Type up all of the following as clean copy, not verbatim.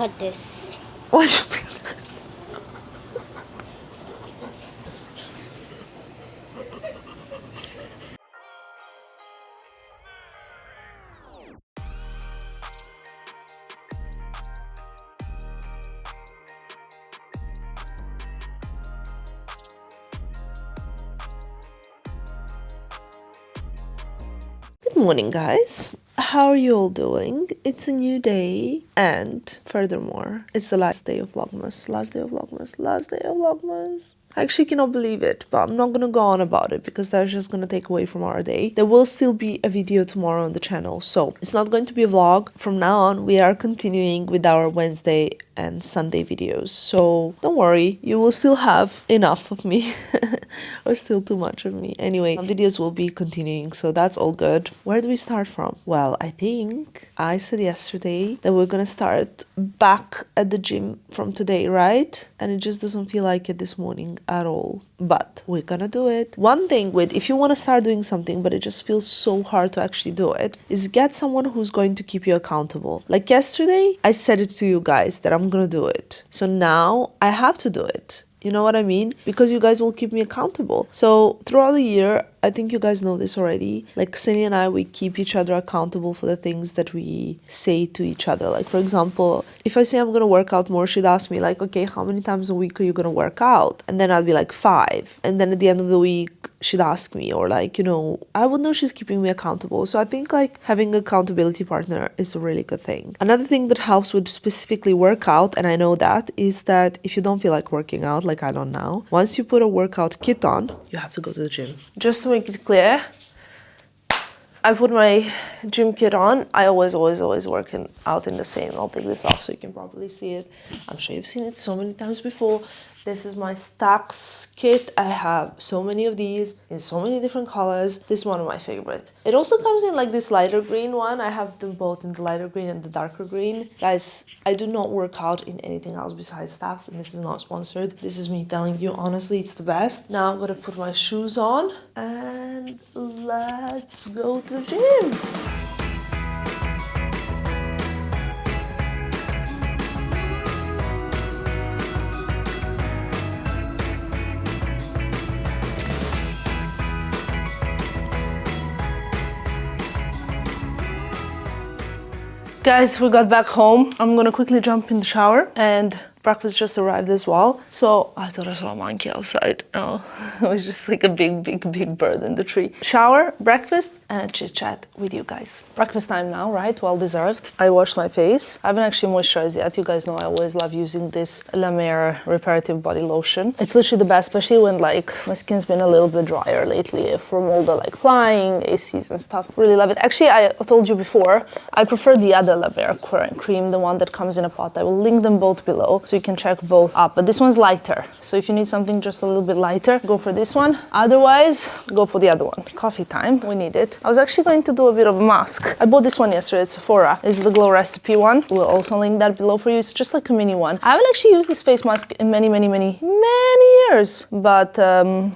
cut this. What do you mean? Good morning, guys. How are you all doing? It's a new day, and furthermore, it's the last day of Vlogmas. Last day of Vlogmas. Last day of Vlogmas. I actually cannot believe it, but I'm not gonna go on about it because that's just gonna take away from our day. There will still be a video tomorrow on the channel, so it's not going to be a vlog. From now on, we are continuing with our Wednesday and Sunday videos, so don't worry, you will still have enough of me or still too much of me. Anyway, videos will be continuing, so that's all good. Where do we start from? Well, I think I said yesterday that we're gonna start back at the gym from today, right? And it just doesn't feel like it this morning at all, but we're gonna do it. One thing with, if you want to start doing something but it just feels so hard to actually do it, is get someone who's going to keep you accountable. Like yesterday, I said it to you guys that I'm gonna do it, so now I have to do it. You know what I mean? Because you guys will keep me accountable. So throughout the year, I think you guys know this already. Like Cindy and I, we keep each other accountable for the things that we say to each other. Like, for example, if I say I'm going to work out more, she'd ask me like, okay, how many times a week are you going to work out? And then I'd be like 5. And then at the end of the week, she'd ask me, or like, you know, I would know she's keeping me accountable. So I think like having an accountability partner is a really good thing. Another thing that helps with specifically workout, and I know that, is that if you don't feel like working out, like I don't now, once you put a workout kit on, you have to go to the gym. Just to make it clear, I put my gym kit on. I always working out in the same. I'll take this off so you can probably see it. I'm sure you've seen it so many times before. This is my Stacks kit. I have so many of these in so many different colors. This is one of my favorite. It also comes in like this lighter green one. I have them both in the lighter green and the darker green. Guys, I do not work out in anything else besides Stacks, and this is not sponsored. This is me telling you, honestly, it's the best. Now I'm gonna put my shoes on and let's go to the gym. Guys, we got back home. I'm gonna quickly jump in the shower, and breakfast just arrived as well. So I thought I saw a monkey outside. Oh, it was just like a big bird in the tree. Shower, breakfast, and a chit chat with you guys. Breakfast time now, right? Well deserved. I washed my face. I haven't actually moisturized yet. You guys know I always love using this La Mer reparative body lotion. It's literally the best, especially when like my skin's been a little bit drier lately from all the like flying, ACs and stuff. Really love it. Actually, I told you before, I prefer the other La Mer cream, the one that comes in a pot. I will link them both below, so you can check both up, but this one's lighter, so if you need something just a little bit lighter, go for this one. Otherwise, go for the other one. Coffee time, we need it. I was actually going to do a bit of a mask. I bought this one yesterday at Sephora. It's the Glow Recipe one. We'll also link that below for you. It's just like a mini one. I haven't actually used this face mask in many years, but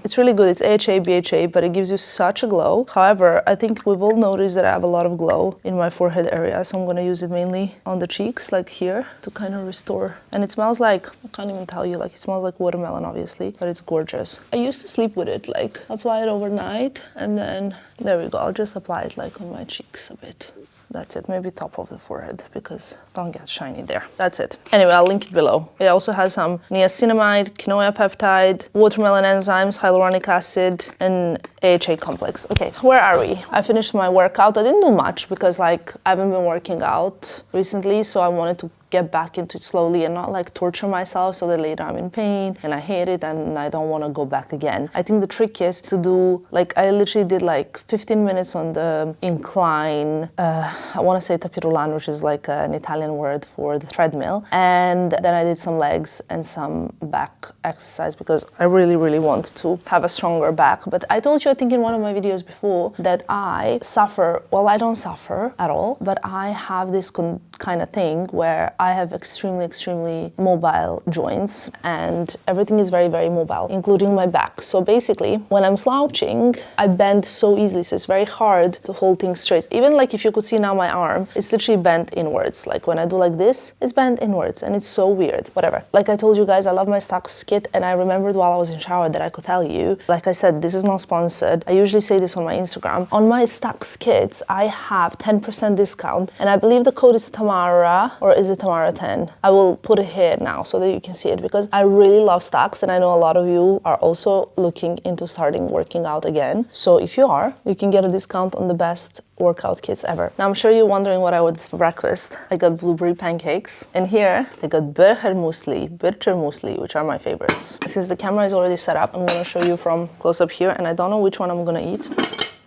it's really good. It's AHA, BHA, but it gives you such a glow. However, I think we've all noticed that I have a lot of glow in my forehead area, so I'm gonna use it mainly on the cheeks, like here, to kind of restore. And it smells like, I can't even tell you, like it smells like watermelon, obviously, but it's gorgeous. I used to sleep with it, like apply it overnight, and then there we go. I'll just apply it like on my cheeks a bit. That's it, maybe top of the forehead, because don't get shiny there. That's it. Anyway, I'll link it below. It also has some niacinamide, quinoa peptide, watermelon enzymes, hyaluronic acid, and AHA complex. Okay, where are we? I finished my workout. I didn't do much because like I haven't been working out recently, so I wanted to get back into it slowly and not like torture myself so that later I'm in pain and I hate it and I don't want to go back again. I think the trick is to do, like I literally did like 15 minutes on the incline, I want to say tapis roulant, which is like an Italian word for the treadmill, and then I did some legs and some back exercise because I really want to have a stronger back. But I told you, I think in one of my videos before, that I suffer, well I don't suffer at all, but I have this kind of thing where I have extremely mobile joints, and everything is very mobile, including my back. So basically, when I'm slouching, I bend so easily, so it's very hard to hold things straight. Even like if you could see now my arm, it's literally bent inwards. Like when I do like this, it's bent inwards, and it's so weird. Whatever. Like I told you guys, I love my Stacks kit, and I remembered while I was in shower that I could tell you, like I said, this is not sponsored. I usually say this on my Instagram. On my Stacks kits, I have 10% discount, and I believe the code is Tamara, or is it Tamara 10? I will put it here now so that you can see it, because I really love Stacks, and I know a lot of you are also looking into starting working out again. So if you are, you can get a discount on the best workout kits ever. Now I'm sure you're wondering what I would for breakfast. I got blueberry pancakes, and here I got bircher muesli, which are my favorites. Since the camera is already set up, I'm gonna show you from close up here, and I don't know which one I'm gonna eat,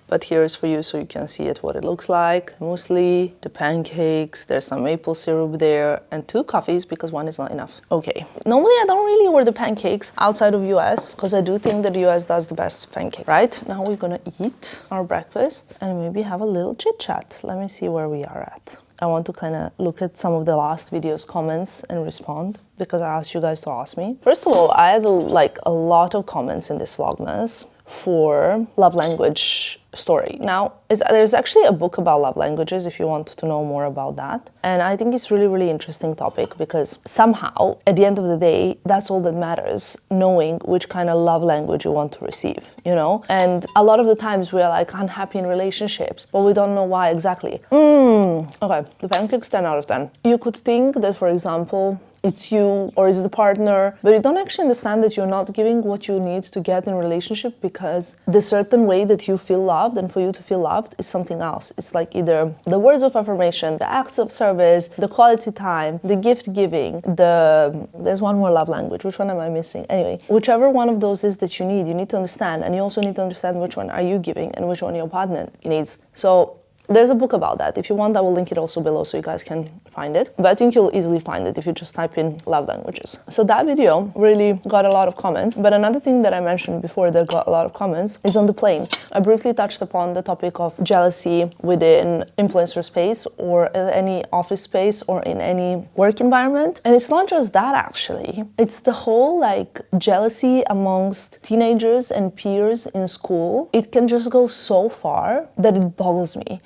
but here is for you so you can see it, what it looks like. Muesli, the pancakes, there's some maple syrup there, and 2 coffees because 1 is not enough. Okay, normally I don't really order pancakes outside of US because I do think that the US does the best pancake, right? Now we're gonna eat our breakfast and maybe have a little chit chat. Let me see where we are at. I want to kind of look at some of the last video's comments and respond, because I asked you guys to ask me. First of all, I had like a lot of comments in this Vlogmas for love language story. Now, there's actually a book about love languages if you want to know more about that. And I think it's really interesting topic, because somehow, at the end of the day, that's all that matters, knowing which kind of love language you want to receive, you know? And a lot of the times we are like unhappy in relationships, but we don't know why exactly. Okay, the pancakes 10 out of 10. You could think that, for example, it's you or it's the partner, but you don't actually understand that you're not giving what you need to get in a relationship, because the certain way that you feel loved and for you to feel loved is something else. It's like either the words of affirmation, the acts of service, the quality time, the gift giving, there's one more love language. Which one am I missing? Anyway, whichever one of those is that you need to understand, and you also need to understand which one are you giving and which one your partner needs. So there's a book about that. If you want, I will link it also below so you guys can find it. But I think you'll easily find it if you just type in love languages. So that video really got a lot of comments. But another thing that I mentioned before that got a lot of comments is on the plane. I briefly touched upon the topic of jealousy within influencer space, or any office space, or in any work environment. And it's not just that, actually. It's the whole like jealousy amongst teenagers and peers in school. It can just go so far that it boggles me.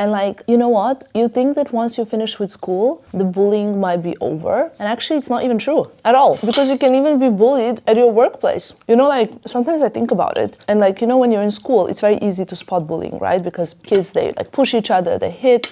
And like, you know what? You think that once you finish with school, the bullying might be over. And actually, it's not even true at all. Because you can even be bullied at your workplace. You know, like, sometimes I think about it. And like, you know, when you're in school, it's very easy to spot bullying, right? Because kids, they like push each other, they hit,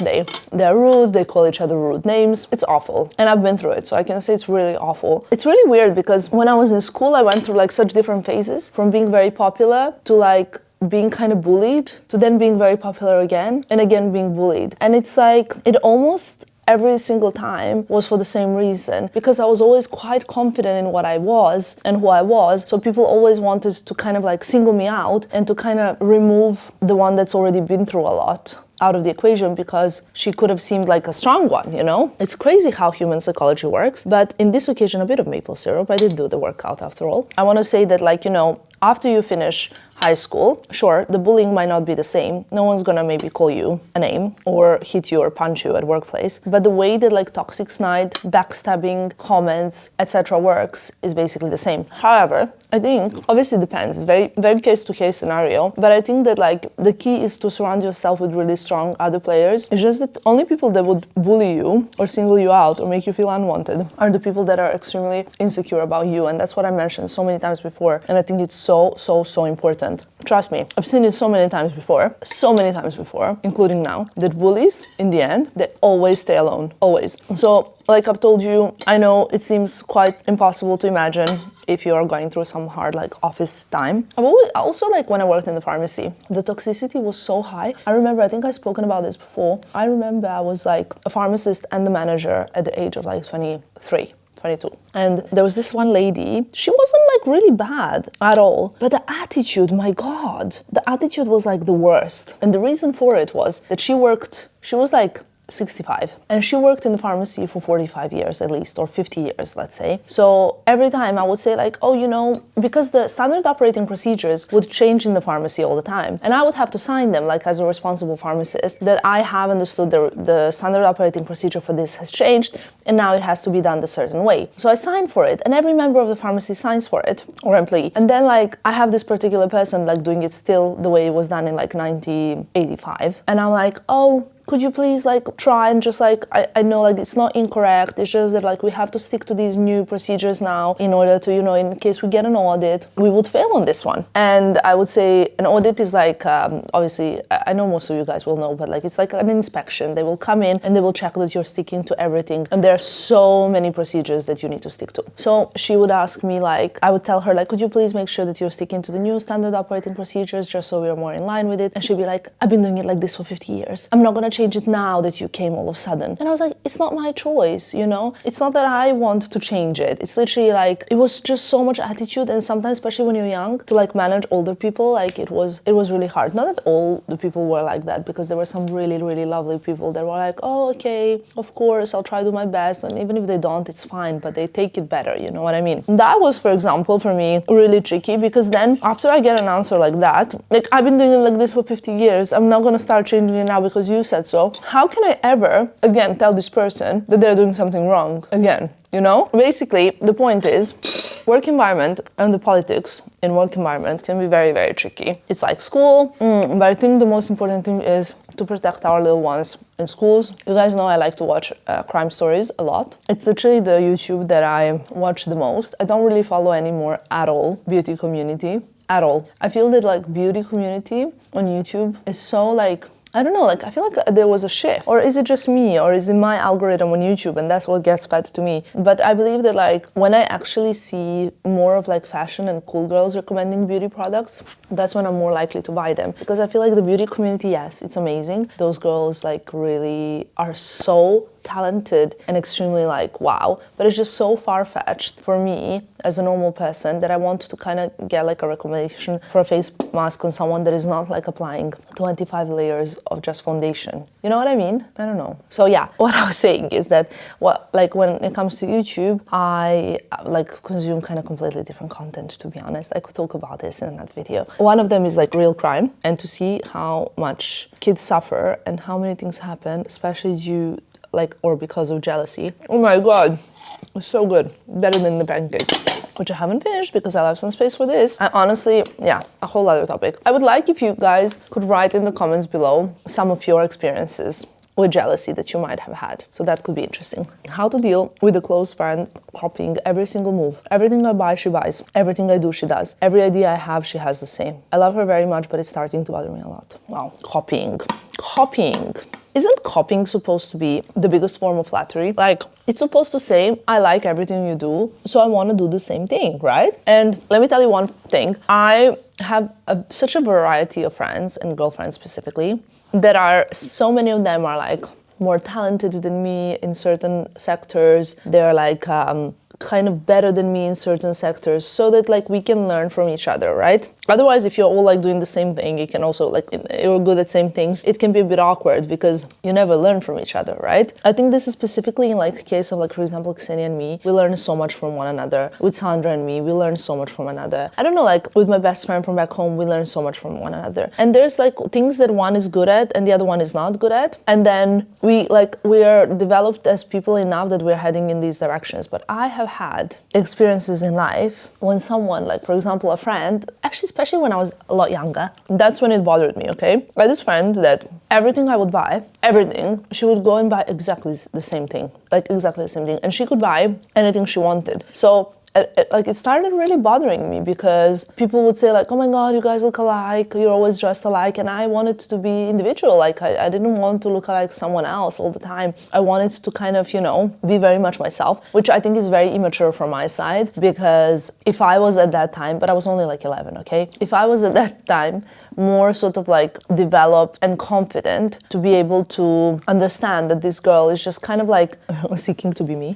they're rude, they call each other rude names. It's awful. And I've been through it, so I can say it's really awful. It's really weird because when I was in school, I went through like such different phases, from being very popular to like being kind of bullied, to then being very popular again, and again being bullied. And it's like, it almost every single time was for the same reason, because I was always quite confident in what I was and who I was, so people always wanted to kind of like single me out and to kind of remove the one that's already been through a lot out of the equation, because she could have seemed like a strong one, you know? It's crazy how human psychology works. But in this occasion, a bit of maple syrup. I did do the workout after all. I want to say that, like, you know, after you finish high school, sure, the bullying might not be the same. No one's gonna maybe call you a name or hit you or punch you at workplace. But the way that like toxic snide, backstabbing, comments, etc. works is basically the same. However, I think, obviously it depends, it's very case-to-case scenario, but I think that like the key is to surround yourself with really strong other players. It's just that only people that would bully you or single you out or make you feel unwanted are the people that are extremely insecure about you. And that's what I mentioned so many times before. And I think it's so important. Trust me, I've seen it so many times before, including now, that bullies, in the end, they always stay alone, always. So, like I've told you, I know it seems quite impossible to imagine if you are going through some hard like office time. I've always, also like when I worked in the pharmacy, the toxicity was so high. I remember, I think I've spoken about this before. I remember I was like a pharmacist and the manager at the age of like 23. 22. And there was this one lady, she wasn't like really bad at all, but the attitude, my God, the attitude was like the worst. And the reason for it was that she was like 65. And she worked in the pharmacy for 45 years at least, or 50 years, let's say. So every time I would say like, oh, you know, because the standard operating procedures would change in the pharmacy all the time. And I would have to sign them, like as a responsible pharmacist, that I have understood the standard operating procedure for this has changed, and now it has to be done a certain way. So I signed for it, and every member of the pharmacy signs for it, or employee. And then like, I have this particular person like doing it still the way it was done in like 1985. And I'm like, oh, could you please like try and just like, I know like it's not incorrect, it's just that like we have to stick to these new procedures now in order to, you know, in case we get an audit, we would fail on this one. And I would say an audit is like, obviously, I know most of you guys will know, but like it's like an inspection. They will come in and they will check that you're sticking to everything. And there are so many procedures that you need to stick to. So she would ask me like, I would tell her like, could you please make sure that you're sticking to the new standard operating procedures just so we're more in line with it? And she'd be like, I've been doing it like this for 50 years. I'm not gonna change it now that you came all of a sudden. And I was like, it's not my choice, you know? It's not that I want to change it. It's literally like, it was just so much attitude, and sometimes, especially when you're young, to like manage older people, like it was really hard. Not that all the people were like that, because there were some really, really lovely people that were like, oh, okay, of course, I'll try to do my best. And even if they don't, it's fine, but they take it better, you know what I mean? That was, for example, for me, really tricky, because then after I get an answer like that, like I've been doing it like this for 50 years, I'm not gonna start changing it now because you said so. How can I ever, again, tell this person that they're doing something wrong again, you know? Basically, the point is, work environment and the politics in work environment can be very, very tricky. It's like school, but I think the most important thing is to protect our little ones in schools. You guys know I like to watch crime stories a lot. It's literally the YouTube that I watch the most. I don't really follow anymore at all beauty community, at all. I feel that like beauty community on YouTube is so like, I don't know, like I feel like there was a shift. Or is it just me, or is it my algorithm on YouTube and that's what gets fed to me? But I believe that like when I actually see more of like fashion and cool girls recommending beauty products, that's when I'm more likely to buy them. Because I feel like the beauty community, yes, it's amazing. Those girls like really are so talented and extremely like wow, but it's just so far-fetched for me as a normal person that I want to kind of get like a recommendation for a face mask on someone that is not like applying 25 layers of just foundation. You know what I mean? I don't know. So yeah, what I was saying is that like when it comes to YouTube, I like consume kind of completely different content, to be honest. I could talk about this in that video. One of them is like real crime, and to see how much kids suffer and how many things happen, especially due like or because of jealousy. Oh my god, it's so good. Better than the pancake, which I haven't finished because I left some space for this. I honestly, yeah, a whole other topic. I would like if you guys could write in the comments below some of your experiences with jealousy that you might have had. So that could be interesting. How to deal with a close friend copying every single move. Everything I buy, she buys. Everything I do, she does. Every idea I have, she has the same. I love her very much, but it's starting to bother me a lot. Wow, copying. Copying. Isn't copying supposed to be the biggest form of flattery? Like, it's supposed to say, I like everything you do, so I want to do the same thing, right? And let me tell you one thing. I have such a variety of friends, and girlfriends specifically, that are, so many of them are like more talented than me in certain sectors. They're like kind of better than me in certain sectors, so that like we can learn from each other, right? Otherwise, if you're all like doing the same thing, you can also like, you're good at same things, it can be a bit awkward because you never learn from each other, right? I think this is specifically in like case of like, for example, Ksenia and me, we learn so much from one another. With Sandra and me, we learn so much from another. I don't know, like with my best friend from back home, we learn so much from one another. And there's like things that one is good at and the other one is not good at. And then we are developed as people enough that we're heading in these directions. But I have had experiences in life when someone, like for example, a friend, actually especially when I was a lot younger, that's when it bothered me, okay? I had this friend that everything I would buy, everything, she would go and buy exactly the same thing, like exactly the same thing. And she could buy anything she wanted. So it started really bothering me because people would say like, oh my god, you guys look alike, you're always dressed alike. And I wanted to be individual. Like I didn't want to look like someone else all the time. I wanted to kind of, you know, be very much myself, which I think is very immature from my side, because if I was at that time, but I was only like 11, okay? If I was at that time more sort of like developed and confident to be able to understand that this girl is just kind of like seeking to be me.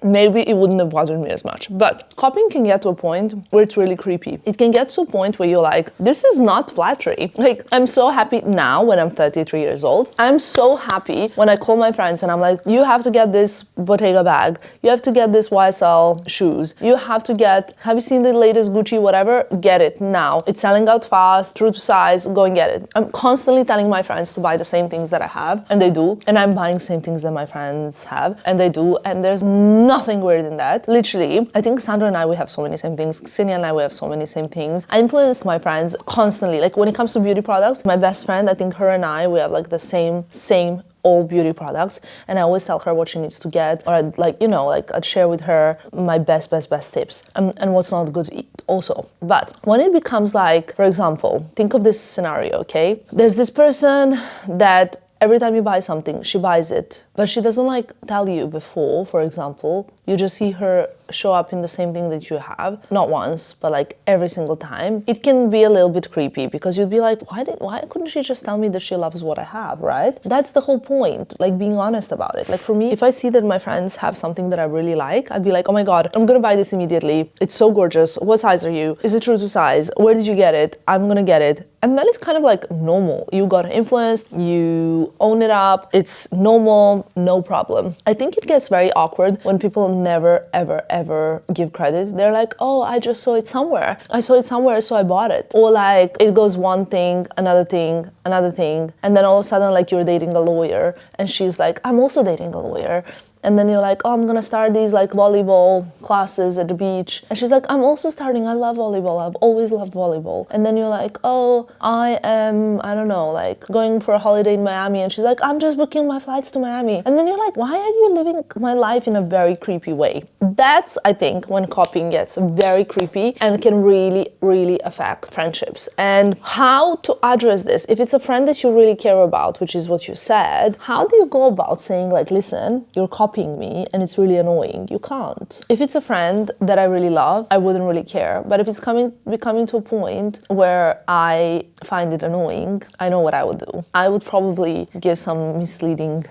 maybe it wouldn't have bothered me as much. But copying can get to a point where it's really creepy. It can get to a point where you're like, this is not flattery. Like, I'm so happy now when I'm 33 years old. I'm so happy when I call my friends and I'm like, you have to get this Bottega bag. You have to get this YSL shoes. You have to get, have you seen the latest Gucci, whatever? Get it now. It's selling out fast, true to size, go and get it. I'm constantly telling my friends to buy the same things that I have, and they do. And I'm buying same things that my friends have, and they do. And there's nothing weird in that. Literally, I think Sandra and I, we have so many same things. Ksenia and I, we have so many same things. I influence my friends constantly. Like when it comes to beauty products, my best friend, I think her and I, we have like the same all beauty products, and I always tell her what she needs to get, or I'd like, you know, like I'd share with her my best tips and what's not good to eat also. But when it becomes like, for example, think of this scenario, okay? There's this person that every time you buy something, she buys it, but she doesn't like tell you before, for example. You just see her show up in the same thing that you have, not once, but like every single time. It can be a little bit creepy because you'd be like, why couldn't she just tell me that she loves what I have, right? That's the whole point, like being honest about it. Like for me, if I see that my friends have something that I really like, I'd be like, oh my God, I'm gonna buy this immediately. It's so gorgeous. What size are you? Is it true to size? Where did you get it? I'm gonna get it. And then it's kind of like normal. You got influenced, you own it up, it's normal, no problem. I think it gets very awkward when people never, ever give credit. They're like, oh, I just saw it somewhere. I saw it somewhere, so I bought it. Or like, it goes one thing, another thing, another thing. And then all of a sudden, like you're dating a lawyer and she's like, I'm also dating a lawyer. And then you're like, oh, I'm gonna start these like volleyball classes at the beach. And she's like, I'm also starting, I love volleyball. I've always loved volleyball. And then you're like, oh, I am, I don't know, like going for a holiday in Miami. And she's like, I'm just booking my flights to Miami. And then you're like, why are you living my life in a very creepy way? That's, I think, when copying gets very creepy and can really, really affect friendships. And how to address this? If it's a friend that you really care about, which is what you said, how do you go about saying like, listen, you're copying me and it's really annoying? You can't. If it's a friend that I really love, I wouldn't really care. But if it's becoming to a point where I find it annoying, I know what I would do. I would probably give some misleading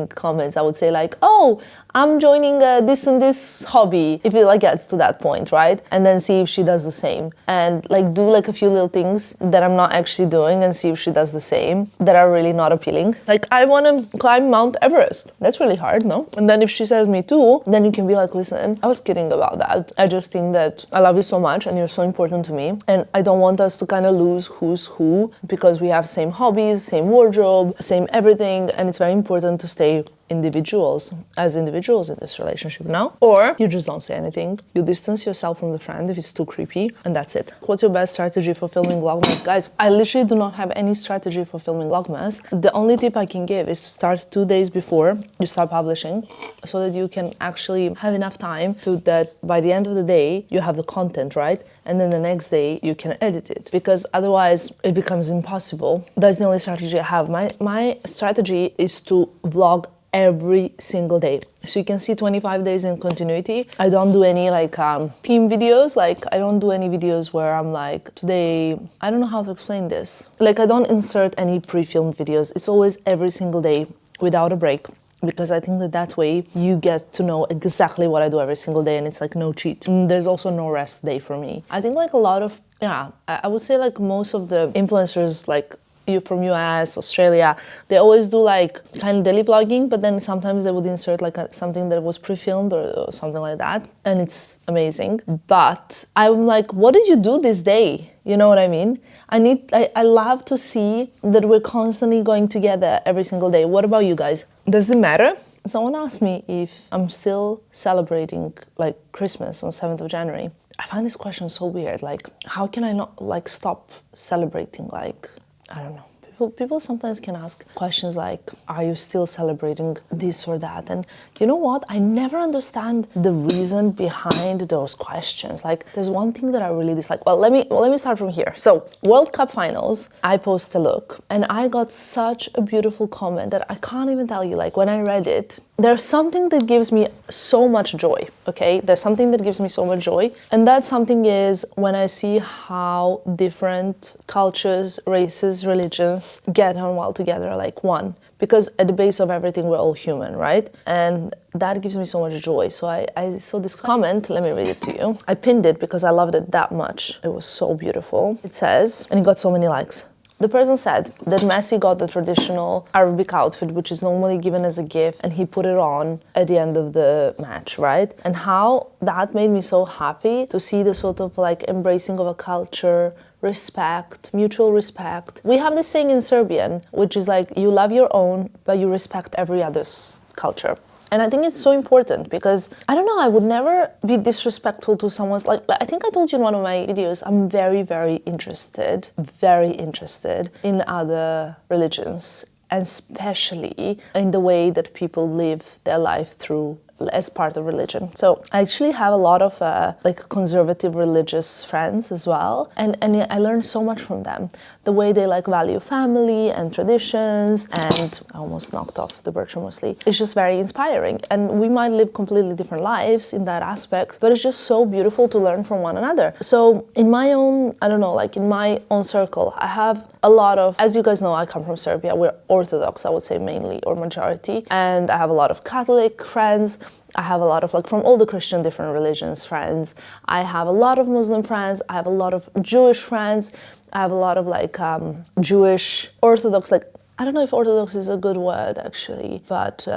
comments. I would say like, oh, I'm joining this and this hobby, if it like gets to that point, right? And then see if she does the same, and like do like a few little things that I'm not actually doing and see if she does the same that are really not appealing. Like, I want to climb Mount Everest. That's really hard, no? And then if she says me too, then you can be like, listen, I was kidding about that. I just think that I love you so much and you're so important to me, and I don't want us to kind of lose who's who because we have same hobbies, same wardrobe, same everything, and it's very important to stay individuals in this relationship now. Or you just don't say anything, you distance yourself from the friend if it's too creepy, and that's it. What's your best strategy for filming Vlogmas? Guys, I literally do not have any strategy for filming Vlogmas. The only tip I can give is to start 2 days before you start publishing, so that you can actually have enough time to that by the end of the day you have the content, right? And then the next day you can edit it, because otherwise it becomes impossible. That's the only strategy I have. My strategy is to vlog every single day. So you can see 25 days in continuity. I don't do any like team videos. Like, I don't do any videos where I'm like, today, I don't know how to explain this. Like, I don't insert any pre-filmed videos. It's always every single day without a break, because I think that way you get to know exactly what I do every single day, and it's like no cheat. And there's also no rest day for me. I think like a lot of, I would say like most of the influencers, like you from US, Australia, they always do like kind of daily vlogging, but then sometimes they would insert like something that was pre-filmed or something like that, and it's amazing. But I'm like, what did you do this day? You know what I mean? I love to see that we're constantly going together every single day. What about you guys? Does it matter? Someone asked me if I'm still celebrating like Christmas on 7th of January. I find this question so weird. Like, how can I not like stop celebrating? Like, I don't know. People sometimes can ask questions like, are you still celebrating this or that? And you know what? I never understand the reason behind those questions. Like, there's one thing that I really dislike. Well, let me start from here. So, World Cup finals, I post a look, and I got such a beautiful comment that I can't even tell you. Like, when I read it, there's something that gives me so much joy, okay? There's something that gives me so much joy. And that something is when I see how different cultures, races, religions get on well together. Like, one, because at the base of everything, we're all human, right? And that gives me so much joy. So I saw this comment, let me read it to you. I pinned it because I loved it that much. It was so beautiful. It says, and it got so many likes. The person said that Messi got the traditional Arabic outfit, which is normally given as a gift, and he put it on at the end of the match, right? And how that made me so happy to see the sort of like embracing of a culture, respect, mutual respect. We have this saying in Serbian, which is like, you love your own, but you respect every other's culture. And I think it's so important because, I don't know, I would never be disrespectful to someone's, like I think I told you in one of my videos, I'm very, very interested in other religions, and especially in the way that people live their life through as part of religion. So I actually have a lot of like conservative religious friends as well, and I learned so much from them. The way they like value family and traditions, and I almost knocked off the birch mostly. It's just very inspiring, and we might live completely different lives in that aspect, but it's just so beautiful to learn from one another. So in my own, I don't know, like in my own circle, I have a lot of, as you guys know, I come from Serbia. We're Orthodox, I would say mainly, or majority, and I have a lot of Catholic friends. I have a lot of, like, from all the Christian different religions friends. I have a lot of Muslim friends. I have a lot of Jewish friends. I have a lot of like Jewish Orthodox, like, I don't know if Orthodox is a good word actually, but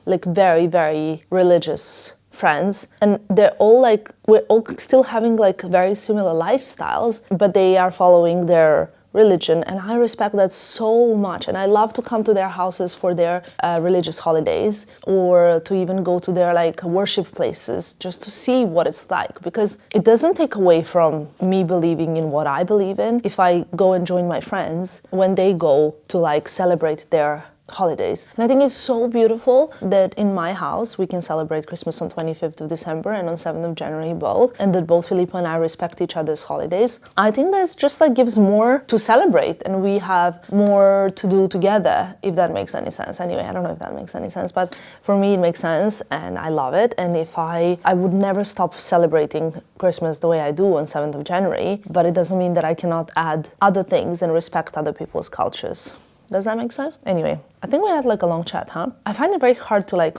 like very, very religious friends. And they're all like, we're all still having like very similar lifestyles, but they are following their religion, and I respect that so much. And I love to come to their houses for their religious holidays, or to even go to their like worship places just to see what it's like, because it doesn't take away from me believing in what I believe in if I go and join my friends when they go to like celebrate their holidays. And I think it's so beautiful that in my house we can celebrate Christmas on 25th of December and on 7th of January both, and that both Filippo and I respect each other's holidays. I think that's just like gives more to celebrate, and we have more to do together, if that makes any sense. Anyway, I don't know if that makes any sense, but for me it makes sense and I love it. And if I would never stop celebrating Christmas the way I do on 7th of January, but it doesn't mean that I cannot add other things and respect other people's cultures. Does that make sense? Anyway, I think we had like a long chat, huh? I find it very hard to like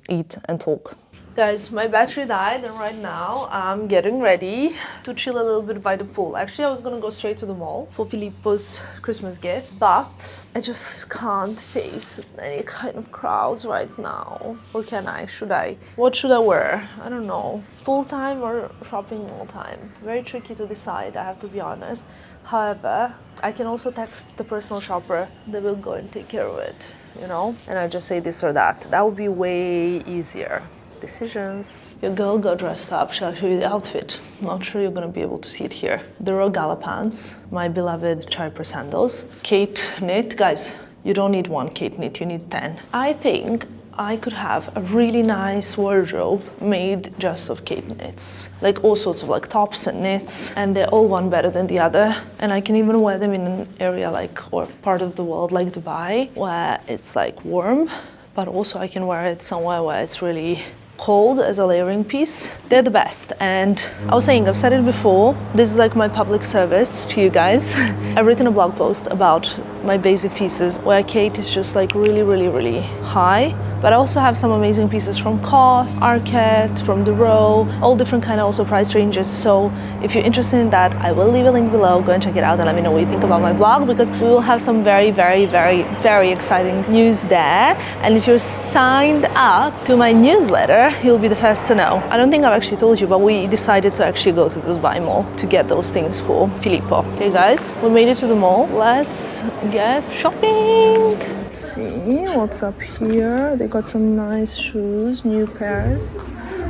eat and talk. Guys, my battery died, and right now I'm getting ready to chill a little bit by the pool. Actually, I was gonna go straight to the mall for Filippo's Christmas gift, but I just can't face any kind of crowds right now. Or can I? Should I? What should I wear? I don't know. Pool time or shopping mall time? Very tricky to decide, I have to be honest. However, I can also text the personal shopper that will go and take care of it, you know? And I just say this or that. That would be way easier. Decisions. Your girl got dressed up. Shall I show you the outfit? Not sure you're gonna be able to see it here. The Rogala pants, my beloved Charper sandals, Kate knit. Guys, you don't need one Kate knit, you need 10. I think I could have a really nice wardrobe made just of Kate knits. Like all sorts of like tops and knits, and they're all one better than the other. And I can even wear them in an area like, or part of the world like Dubai, where it's like warm, but also I can wear it somewhere where it's really cold as a layering piece. They're the best. And I was saying, I've said it before, this is like my public service to you guys. I've written a blog post about my basic pieces where Kate is just like really, really, really high. But I also have some amazing pieces from COS, Arket, from The Row, all different kind of also price ranges. So if you're interested in that, I will leave a link below. Go and check it out and let me know what you think about my blog, because we will have some very, very, very, very exciting news there. And if you're signed up to my newsletter, you'll be the first to know. I don't think I've actually told you, but we decided to actually go to the Dubai Mall to get those things for Filippo. Okay guys, we made it to the mall. Let's get shopping. Let's see what's up here. They got some nice shoes, new pairs.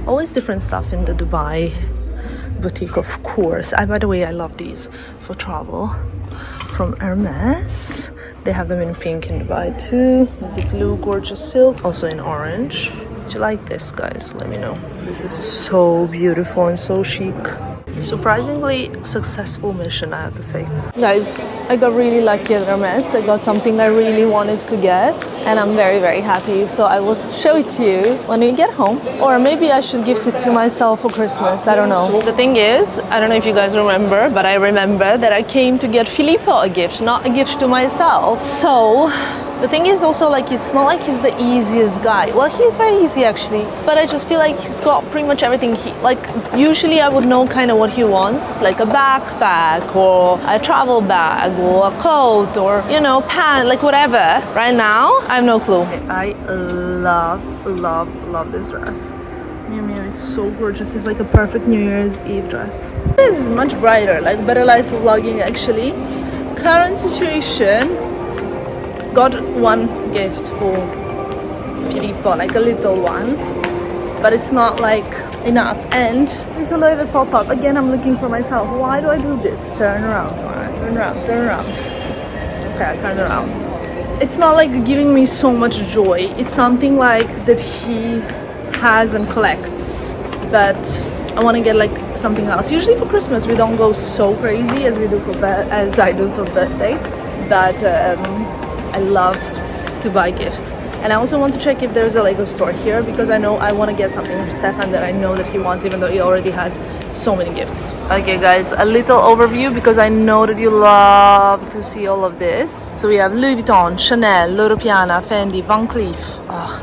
Always different stuff in the Dubai boutique, of course. By the way, I love these for travel. From Hermes. They have them in pink in Dubai too. The blue gorgeous silk, also in orange. Do you like this, guys? Let me know. This is so beautiful and so chic. Surprisingly successful mission, I have to say. Guys, I got really lucky at Hermes. I got something I really wanted to get, and I'm very, very happy. So I will show it to you when we get home. Or maybe I should gift it to myself for Christmas. I don't know. The thing is, I don't know if you guys remember, but I remember that I came to get Filippo a gift, not a gift to myself. So The thing is also like it's not like he's the easiest guy. Well, he's very easy actually, but I just feel like he's got pretty much everything. Like usually I would know kind of what he wants, like a backpack or a travel bag or a coat or you know pants, like whatever. Right now I have no clue. I love this dress. It's so gorgeous. It's like a perfect New Year's Eve dress. This is much brighter, like better light for vlogging actually. Current situation. Got one gift for Filippo, like a little one, but it's not like enough. And there's a lot of pop-up. Again, I'm looking for myself. Why do I do this? Turn around, Tamara. Turn around, turn around. Okay, I turned around. It's not like giving me so much joy. It's something like that he has and collects, but I want to get like something else. Usually for Christmas we don't go so crazy as we do for as I do for birthdays, but I love to buy gifts. And I also want to check if there's a Lego store here because I know I want to get something from Stefan that I know that he wants, even though he already has so many gifts. Okay guys, a little overview because I know that you love to see all of this. So we have Louis Vuitton, Chanel, Loro Piana, Fendi, Van Cleef. Oh,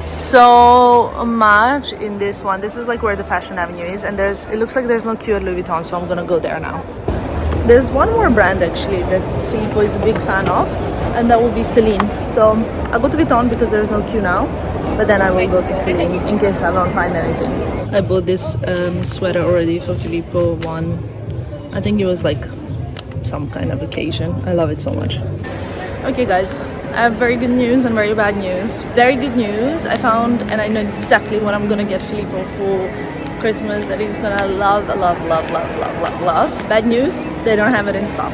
so much in this one. This is like where the Fashion Avenue is, and it looks like there's no queue at Louis Vuitton, so I'm gonna go there now. There's one more brand actually that Filippo is a big fan of, and that will be Celine. So I'll go to Vuitton because there's no queue now, but then I will go to Celine in case I don't find anything. I bought this sweater already for Filippo. I think it was like some kind of occasion. I love it so much. Okay guys, I have very good news and very bad news. Very good news, I found and I know exactly what I'm gonna get Filippo for Christmas that he's gonna love. Bad news, they don't have it in stock.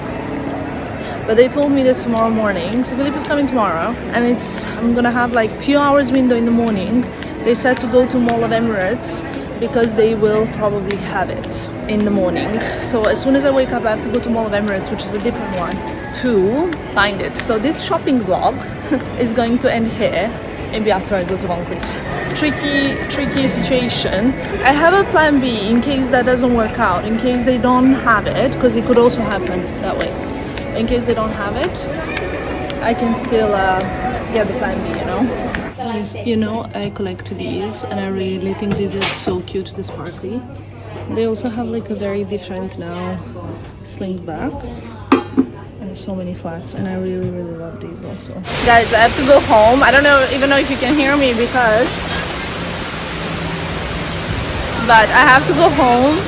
But they told me this tomorrow morning. So Filippo's coming tomorrow and I'm gonna have like few hours window in the morning. They said to go to Mall of Emirates because they will probably have it in the morning. So as soon as I wake up I have to go to Mall of Emirates, which is a different one, to find it. So this shopping vlog is going to end here. Maybe after I go to Van Cleef. Tricky situation. I have a plan B in case that doesn't work out, in case they don't have it, because it could also happen that way. In case they don't have it, I can still get the plan B, you know? Guys, you know, I collect these and I really think these are so cute, the sparkly. They also have like a very different now sling bags. So many flats, and I really love these also. Guys, I have to go home. I don't even know if you can hear me but I have to go home.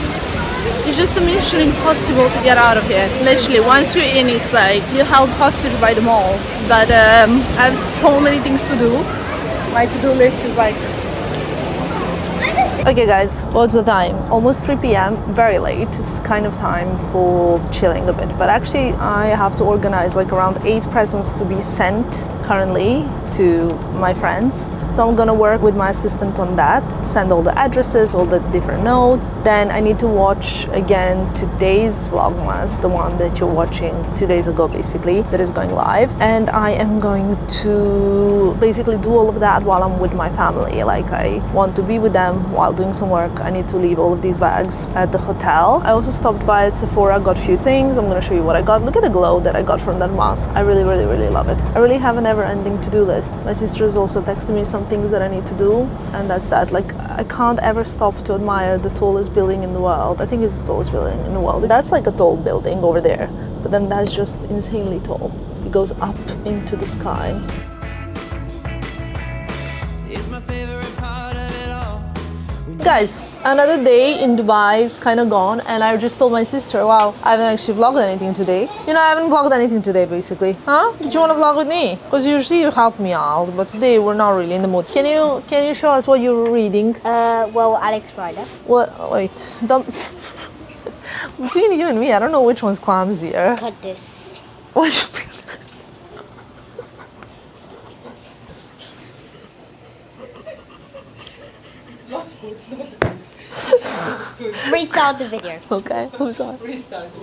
It's just a mission impossible to get out of here. Literally, once you're in, it's like you're held hostage by the mall. But I have so many things to do. My to-do list is like... Okay guys, what's the time? Almost 3 p.m, very late. It's kind of time for chilling a bit. But actually I have to organize like around 8 presents to be sent currently to my friends. So I'm gonna work with my assistant on that, send all the addresses, all the different notes. Then I need to watch again today's Vlogmas, the one that you're watching 2 days ago basically, that is going live. And I am going to basically do all of that while I'm with my family. Like I want to be with them while doing some work. I need to leave all of these bags at the hotel. I also stopped by at Sephora, got a few things. I'm gonna show you what I got. Look at the glow that I got from that mask. I really love it. I really have a never-ending to-do list. My sister is also texting me some things that I need to do, and that's that. Like I can't ever stop to admire the tallest building in the world. I think it's the tallest building in the world. That's like a tall building over there, but then that's just insanely tall. It goes up into the sky. Guys, another day in Dubai is kind of gone, and I just told my sister, wow, I haven't actually vlogged anything today. You know, I haven't vlogged anything today, basically. Huh? Did you want to vlog with me? Because usually you help me out, but today we're not really in the mood. Can you show us what you're reading? Well, Alex Rider. What? Wait, don't... Between you and me, I don't know which one's clumsier. Cut this. What? Restart the video. Okay, I'm sorry.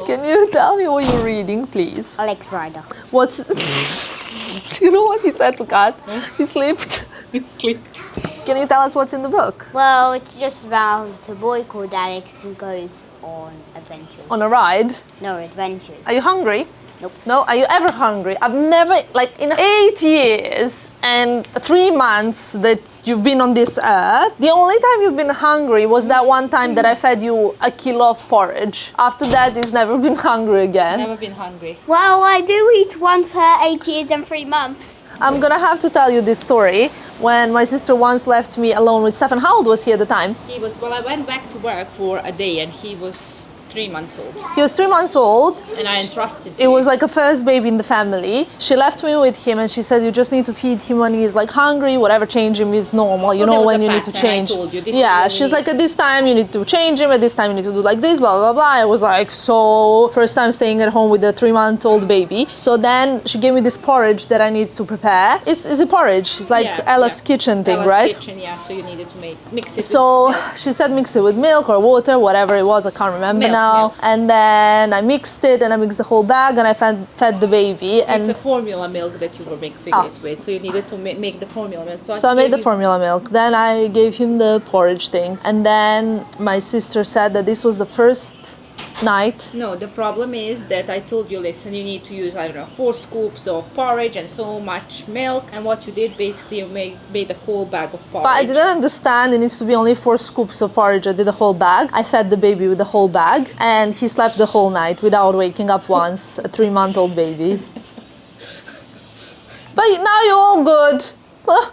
Can you tell me what you're reading, please? Alex Rider. What's... You know what he said to Kat? He slipped. He slipped. Can you tell us what's in the book? Well, it's just about a boy called Alex who goes on adventures. On a ride? No, adventures. Are you hungry? Nope. No? Are you ever hungry? I've never, like in 8 years and 3 months that you've been on this earth, the only time you've been hungry was that one time that I fed you a kilo of porridge. After that, he's never been hungry again. Never been hungry. Well, I do eat once per 8 years and 3 months. I'm gonna have to tell you this story. When my sister once left me alone with Stefan, how old was he at the time? He was, well, I went back to work for a day and he was 3 months old. He was 3 months old. And I entrusted It him. was like a first baby in the family. She left me with him and she said, you just need to feed him when he's like hungry, whatever, change him is normal. You Well, there know was when a you need to pattern, I change. told you, this is Yeah, when she's you like, at this time you need to change him, at this time you need to do like this, blah, blah, blah. I was like, so first time staying at home with a 3-month-old baby. So then she gave me this porridge that I need to prepare. It's a porridge. It's like Yeah, Ella's yeah. kitchen thing, Ella's right? kitchen, yeah, so you needed to mix it. So she said mix it with milk or water, whatever it was, I can't remember Milk, now. milk. And then I mixed it and I mixed the whole bag and I fed the baby. It's a And formula milk that you were mixing it with, so you needed to make the formula milk. so I made the formula milk. Then I gave him the porridge thing. And then my sister said that this was the first night. No, the problem is that I told you, listen, you need to use, I don't know, 4 scoops of porridge and so much milk. And what you did, basically, you made a whole bag of porridge. But I didn't understand it needs to be only 4 scoops of porridge. I did the whole bag. I fed the baby with the whole bag. And he slept the whole night without waking up once, a 3-month-old baby. But now you're all good.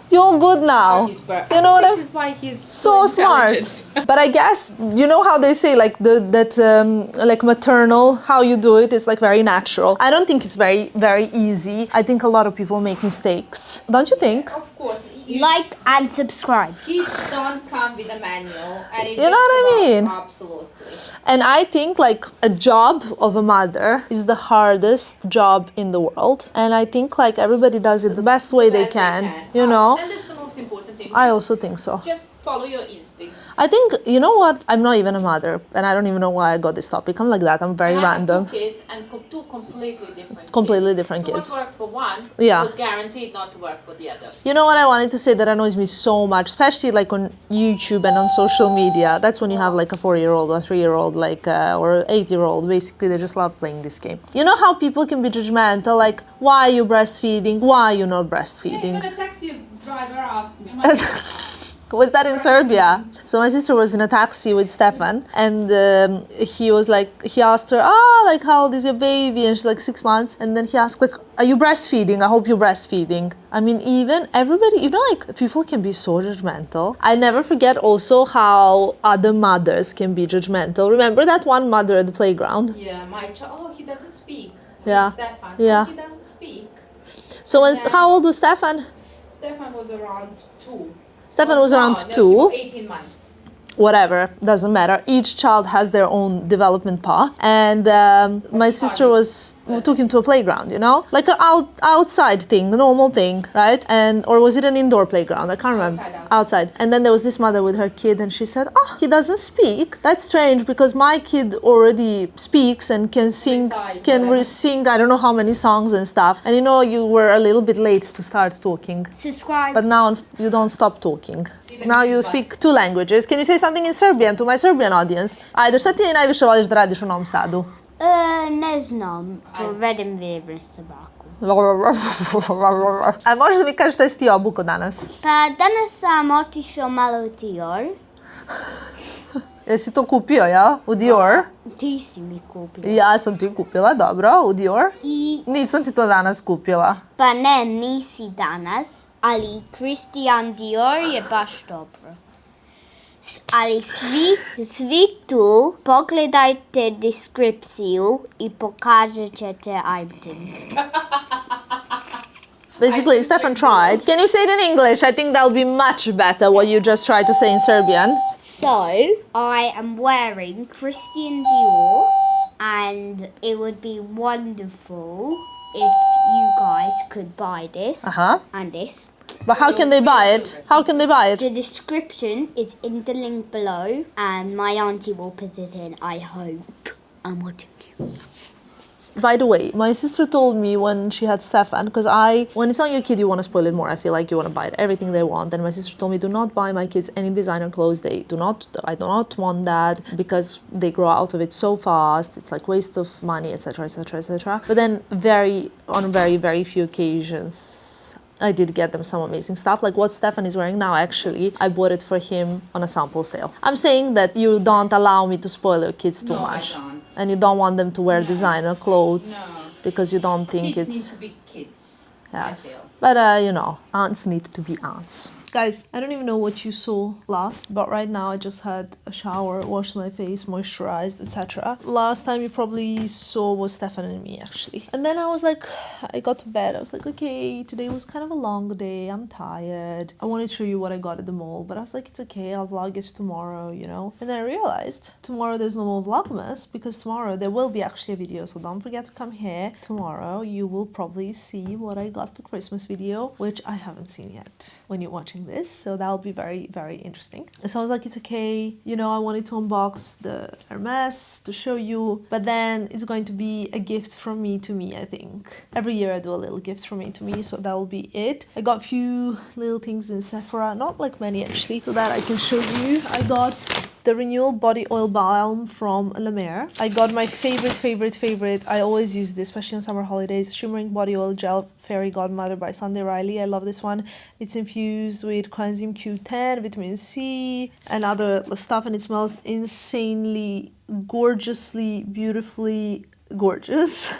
You're all good now. You know what This I'm... is why he's So smart. intelligent. But I guess you know how they say like like maternal, how you do it is like very natural. I don't think it's very easy. I think a lot of people make mistakes. Don't you think? Of course. Like and subscribe. Kids don't come with a manual. And You know what I mean? Absolutely. And I think like a job of a mother is the hardest job in the world. And I think like everybody does it the best way they can. You know? And that's the most important thing. I also think so. Just follow your instincts. I think, you know what? I'm not even a mother, and I don't even know why I got this topic. I'm like that. I'm very I have random. 2 kids and 2 completely different Completely kids. different so kids. what worked for one Yeah. was guaranteed not to work for the other. You know what I wanted to say that annoys me so much, especially like on YouTube and on social media. That's when you have like a 4-year-old or 3-year-old, like or 8-year-old. Basically, they just love playing this game. You know how people can be judgmental, like why are you breastfeeding? Why are you not breastfeeding? Even a taxi driver asked me. Was that in Serbia? So my sister was in a taxi with Stefan, and he was like, he asked her, like how old is your baby? And she's like 6 months. And then he asked like, are you breastfeeding? I hope you're breastfeeding. I mean, even everybody, you know, like people can be so judgmental. I never forget also how other mothers can be judgmental. Remember that one mother at the playground? Yeah, my child. Oh, he doesn't speak. Yeah. Stefan. Yeah. Oh, he doesn't speak. So when, Yeah. how old was Stefan? Stefan was around 2. Stefan was around No, 2. he was 18 months. Whatever, doesn't matter. Each child has their own development path. And my sister took him to a playground, you know? Like an outside thing, the normal thing, right? And or was it an indoor playground? I can't remember. Outside. And then there was this mother with her kid and she said, he doesn't speak. That's strange because my kid already speaks and can sing, sing I don't know how many songs and stuff. And you know, you were a little bit late to start talking. Subscribe. But now you don't stop talking. Now you speak 2 languages. Can you say something in Serbian to my Serbian audience? Ajde, šta ti najviše voliš da radiš u Novom Sadu? Ne znam, provedem vrijeme sa bakom. A možeš da mi kažeš šta si ti obuko danas? Pa danas sam otišao malo u Dior. Jesi to kupio, ja? U Dior? Ti si mi kupila. Ja sam ti kupila, dobro, u Dior. I, Nisam ti to danas kupila. pa ne, nisi danas, ali Christian Dior je baš dobro. Ali svi tu pogledajte deskripciju I pokažet ćete item. Basically, Stefan tried. Can you say it in English? I think that'll be much better what you just tried to say in Serbian. So, I am wearing Christian Dior and it would be wonderful if you guys could buy this and this. But how can they buy it? How can they buy it? The description is in the link below and my auntie will put it in, I hope. I'm watching you. By the way, my sister told me when she had Stefan, because when it's not your kid, you want to spoil it more. I feel like you want to buy everything they want. And my sister told me, do not buy my kids any designer clothes. I do not want that because they grow out of it so fast. It's like waste of money, etc., etc., etc. But then on very, very few occasions, I did get them some amazing stuff. Like what Stefan is wearing now, actually, I bought it for him on a sample sale. I'm saying that you don't allow me to spoil your kids too much. I don't. And you don't want them to wear designer clothes because you don't think Kids it's... need to be kids. Yes. But, aunts need to be aunts. Guys, I don't even know what you saw last, but right now I just had a shower, washed my face, moisturized, etc. Last time you probably saw was Stefan and me, actually. And then I was like, I got to bed. I was like, okay, today was kind of a long day. I'm tired. I wanted to show you what I got at the mall, but I was like, it's okay. I'll vlog it tomorrow, you know? And then I realized tomorrow there's no more Vlogmas because tomorrow there will be actually a video. So don't forget to come here. Tomorrow you will probably see what I got for Christmas video, which I haven't seen yet when you're watching this, so that'll be very, very interesting. So I was like, it's okay, you know, I wanted to unbox the Hermes to show you, but then it's going to be a gift from me to me. I think every year I do a little gift from me to me, so that will be it. I got a few little things in Sephora, not like many actually, so that I can show you. I got the Renewal Body Oil Balm from La Mer. I got my favorite. I always use this, especially on summer holidays. Shimmering Body Oil Gel Fairy Godmother by Sunday Riley. I love this one. It's infused with coenzyme Q10, vitamin C, and other stuff, and it smells insanely, gorgeously, beautifully gorgeous.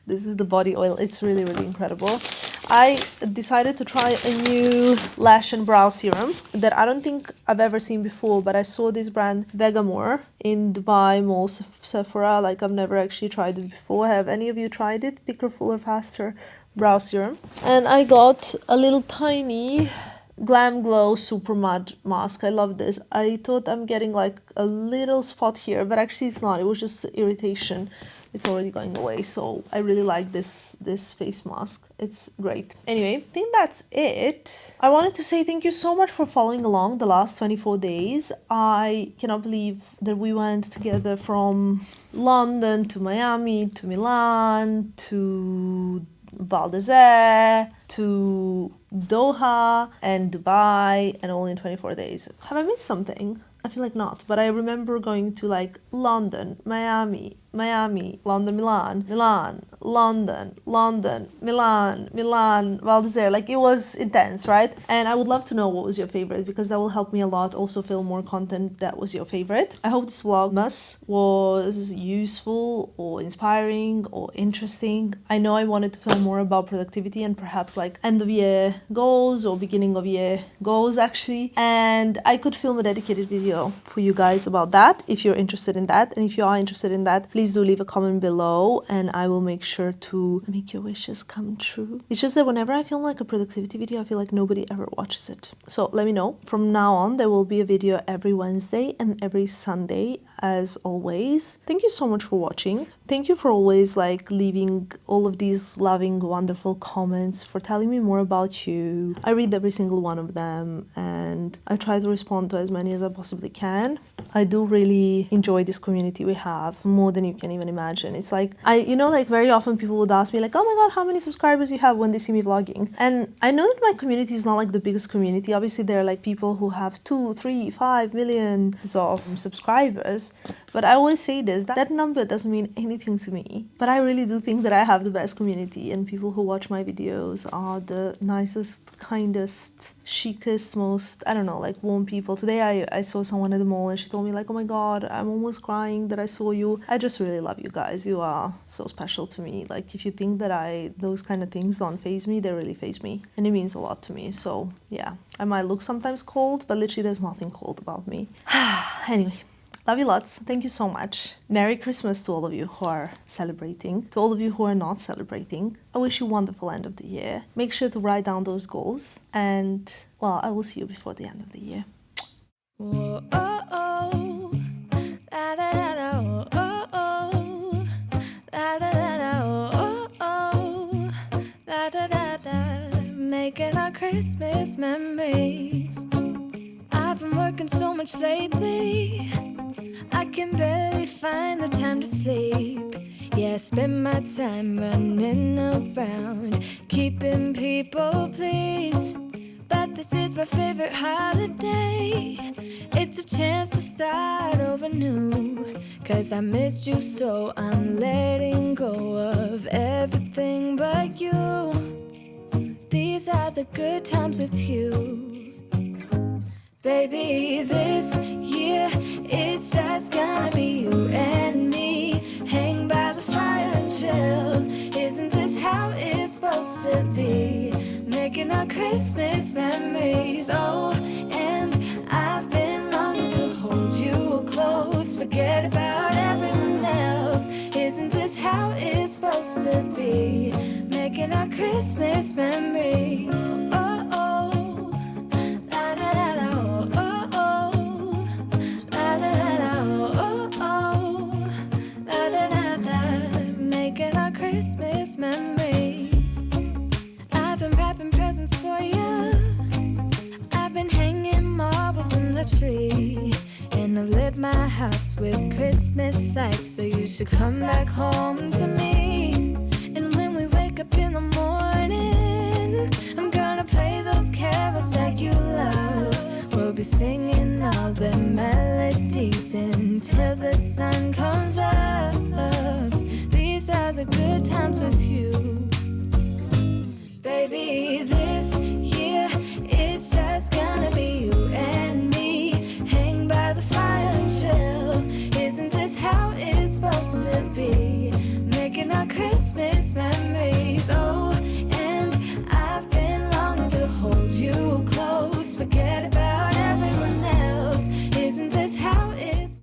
This is the body oil. It's really, really incredible. I decided to try a new lash and brow serum that I don't think I've ever seen before, but I saw this brand Vegamore in Dubai Mall Sephora. Like, I've never actually tried it before. Have any of you tried it? Thicker, fuller, faster brow serum. And I got a little tiny Glam Glow Super Mud Mask. I love this. I thought I'm getting like a little spot here, but actually it's not. It was just irritation. It's already going away, so I really like this face mask. It's great. Anyway, I think that's it. I wanted to say thank you so much for following along the last 24 days. I cannot believe that we went together from London to Miami to Milan to Val d'Isere to Doha and Dubai, and all in 24 days. Have I missed something? I feel like not, but I remember going to like London, Miami, London, Milan, London, Milan, Val d'Isere. Like, it was intense, right? And I would love to know what was your favorite, because that will help me a lot also film more content that was your favorite. I hope this Vlogmas was useful or inspiring or interesting. I know I wanted to film more about productivity and perhaps like end of year goals or beginning of year goals actually. And I could film a dedicated video for you guys about that if you're interested in that. And if you are interested in that, please do leave a comment below and I will make sure to make your wishes come true. It's just that whenever I film like a productivity video, I feel like nobody ever watches it. So let me know. From now on, there will be a video every Wednesday and every Sunday as always. Thank you so much for watching. Thank you for always like leaving all of these loving, wonderful comments, for telling me more about you. I read every single one of them and I try to respond to as many as I possibly can. I do really enjoy this community we have, more than you can even imagine. It's like, like very often people would ask me like, oh my god, how many subscribers you have when they see me vlogging? And I know that my community is not like the biggest community. Obviously there are like people who have 2, 3, 5 million of subscribers, but I always say this, that number doesn't mean anything to me. But I really do think that I have the best community, and people who watch my videos are the nicest, kindest, chicest, most, I don't know, like warm people. Today I saw someone at the mall and she told me like, oh my god, I'm almost crying that I saw you. I just really love you guys. You are so special to me. Like, if you think that those kind of things don't faze me, they really faze me. And it means a lot to me. So yeah, I might look sometimes cold, but literally there's nothing cold about me. Anyway. Love you lots. Thank you so much. Merry Christmas to all of you who are celebrating. To all of you who are not celebrating, I wish you a wonderful end of the year. Make sure to write down those goals. And, well, I will see you before the end of the year. Whoa, oh, oh. Da, da, da, da, oh, oh. Da, da, da, da, oh, oh. Da, da, da, da. Making our Christmas memories. I've been working so much lately, I can barely find the time to sleep. Yeah, I spend my time running around, keeping people pleased. But this is my favorite holiday. It's a chance to start over new. 'Cause I missed you, so I'm letting go of everything but you. These are the good times with you. Baby, this year it's just gonna be you and me. Hang by the fire and chill. Isn't this how it's supposed to be? Making our Christmas memories. Oh, and I've been longing to hold you close. Forget about everyone else. Isn't this how it's supposed to be? Making our Christmas memories. Oh, oh, la da da da, oh, oh, la da da da, oh, oh, la da da da. Making our Christmas memories. I've been wrapping presents for you. I've been hanging marbles in the tree. And I've lit my house with Christmas lights. So you should come back home to me. And when we wake up in the morning, I'm gonna play those carols that you love. We'll be singing all the melodies until the sun comes up. These are the good times with you. Baby, this year it's just gonna be you and me. Hang by the fire and chill. Isn't this how it's supposed to be? Making our Christmas